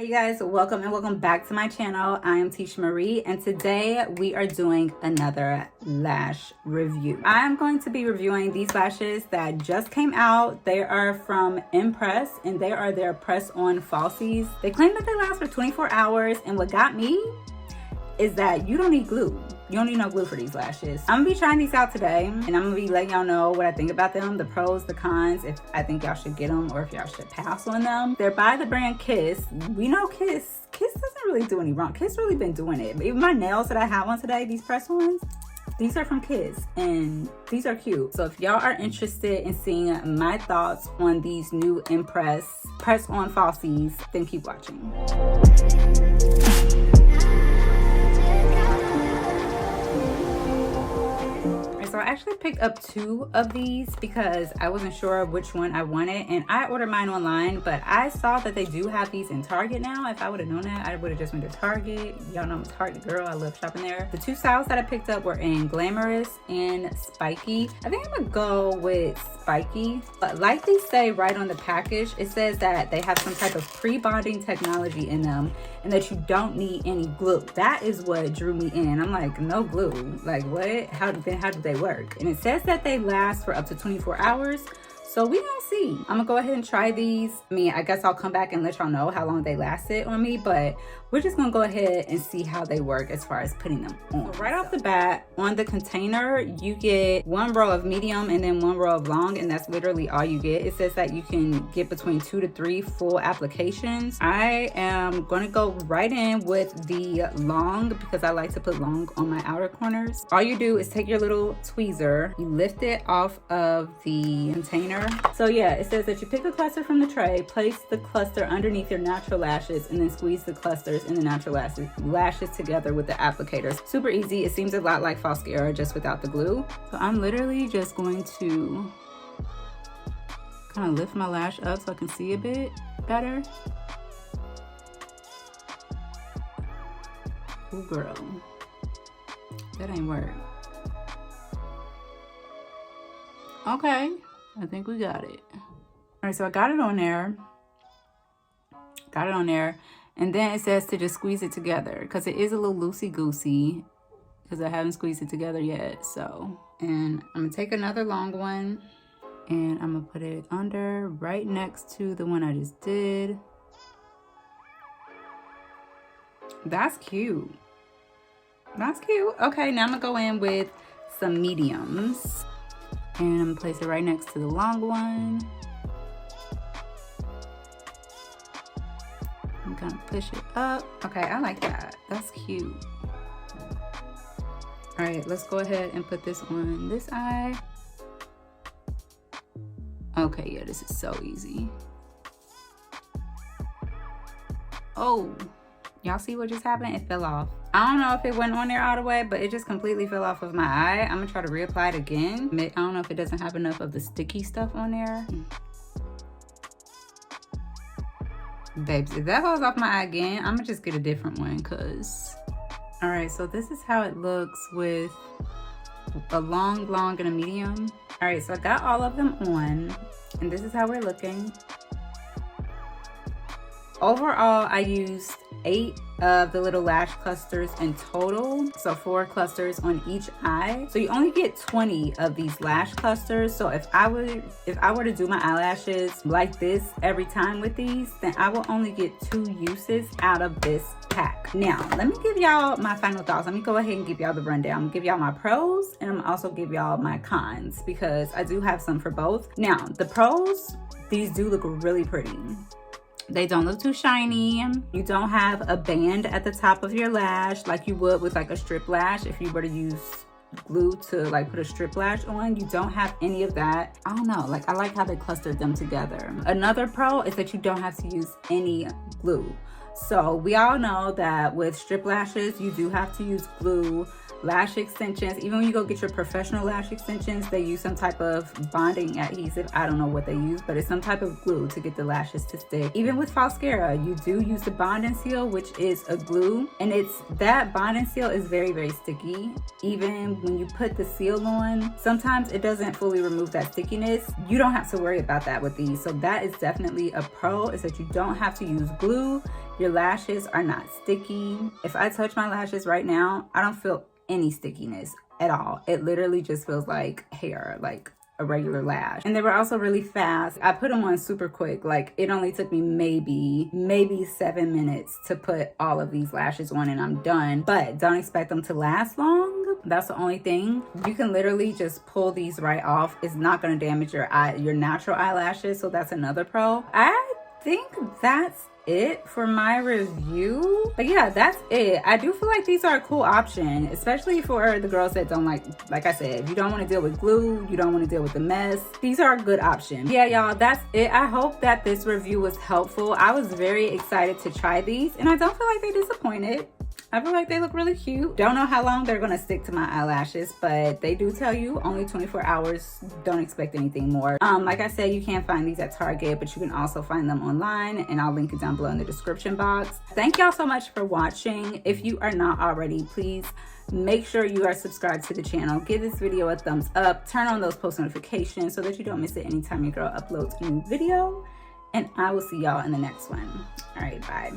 Hey guys, welcome and welcome back to my channel. I am iteshamarie and today we are doing another lash review. I'm going to be reviewing these lashes that just came out. They are from Impress and they are their press-on falsies. They claim that they last for 24 hours and what got me is that you don't need glue. You don't need no glue for these lashes. I'm gonna be trying these out today and I'm gonna be letting y'all know what I think about them, the pros, the cons, if I think y'all should get them or if y'all should pass on them. They're by the brand Kiss. We know Kiss doesn't really do any wrong. Kiss really been doing it. Even my nails that I have on today, these press ones, these are from Kiss and these are cute. So if y'all are interested in seeing my thoughts on these new Impress press-on falsies, then keep watching. So I actually picked up two of these because I wasn't sure which one I wanted and I ordered mine online, but I saw that they do have these in Target now. If I would have known that, I would have just went to Target. Y'all know I'm a Target girl. I love shopping there. The two styles that I picked up were in Glamorous and Spiky. I think I'm gonna go with Spiky, but like they say right on the package, it says that they have some type of pre-bonding technology in them and that you don't need any glue. That is what drew me in. I'm like, no glue, like what? How do they work? And it says that they last for up to 24 hours. So we gonna see. I'm gonna go ahead and try these. I mean, I guess I'll come back and let y'all know how long they lasted on me, but we're just gonna go ahead and see how they work as far as putting them on. So right off the bat, on the container, you get one row of medium and then one row of long, and that's literally all you get. It says that you can get between 2 to 3 full applications. I am gonna go right in with the long because I like to put long on my outer corners. All you do is take your little tweezer, you lift it off of the container. So yeah, it says that you pick a cluster from the tray, place the cluster underneath your natural lashes, and then squeeze the clusters in the natural lashes together with the applicators. Super easy. It seems a lot like mascara just without the glue. So I'm literally just going to kind of lift my lash up so I can see a bit better. Oh girl, that ain't work. Okay, I think we got it. All right, so I got it on there. And then it says to just squeeze it together because it is a little loosey-goosey because I haven't squeezed it together yet. So, and I'm gonna take another long one and I'm gonna put it under right next to the one I just did. That's cute. That's cute. Okay, now I'm gonna go in with some mediums. And I'm gonna place it right next to the long one. I'm gonna push it up. Okay, I like that. That's cute. All right, let's go ahead and put this on this eye. Okay, yeah, this is so easy. Oh, y'all see what just happened? It fell off. I don't know if it went on there all the way, but it just completely fell off of my eye. I'm gonna try to reapply it again. I don't know if it doesn't have enough of the sticky stuff on there. Babes, if that falls off my eye again, I'm gonna just get a different one, cause. All right, so this is how it looks with a long, and a medium. All right, so I got all of them on, and this is how we're looking. Overall, I used 8 of the little lash clusters in total, so 4 clusters on each eye. So you only get 20 of these lash clusters. So if I were to do my eyelashes like this every time with these, then I will only get 2 uses out of this pack. Now let me give y'all my final thoughts. Let me go ahead and give y'all the rundown. I'm gonna give y'all my pros and I'm also give y'all my cons because I do have some for both. Now the pros, these do look really pretty. They don't look too shiny. You don't have a band at the top of your lash like you would with like a strip lash if you were to use glue to like put a strip lash on. You don't have any of that. I don't know, like I like how they clustered them together. Another pro is that you don't have to use any glue. So we all know that with strip lashes you do have to use glue. Lash extensions, even when you go get your professional lash extensions, they use some type of bonding adhesive. I don't know what they use, but it's some type of glue to get the lashes to stick. Even with mascara, you do use the bond and seal, which is a glue, and that bond and seal is very sticky. Even when you put the seal on, sometimes it doesn't fully remove that stickiness. You don't have to worry about that with these. So that is definitely a pro, is that you don't have to use glue. Your lashes are not sticky. If I touch my lashes right now, I don't feel any stickiness at all. It literally just feels like hair, like a regular lash. And they were also really fast. I put them on super quick. Like, it only took me maybe 7 minutes to put all of these lashes on and I'm done. But don't expect them to last long. That's the only thing. You can literally just pull these right off. It's not going to damage your natural eyelashes. So that's another pro. I think that's it for my review. But yeah, that's it. I do feel like these are a cool option, especially for the girls that don't like I said, if you don't want to deal with glue, you don't want to deal with the mess, these are a good option. Yeah, y'all, that's it. I hope that this review was helpful. I was very excited to try these and I don't feel like they disappointed. I feel like they look really cute. Don't know how long they're gonna stick to my eyelashes, but they do tell you only 24 hours. Don't expect anything more. Like I said, you can't find these at Target, but you can also find them online, and I'll link it down below in the description box. Thank y'all so much for watching. If you are not already, please make sure you are subscribed to the channel. Give this video a thumbs up. Turn on those post notifications so that you don't miss it anytime your girl uploads a new video. And I will see y'all in the next one. All right, bye.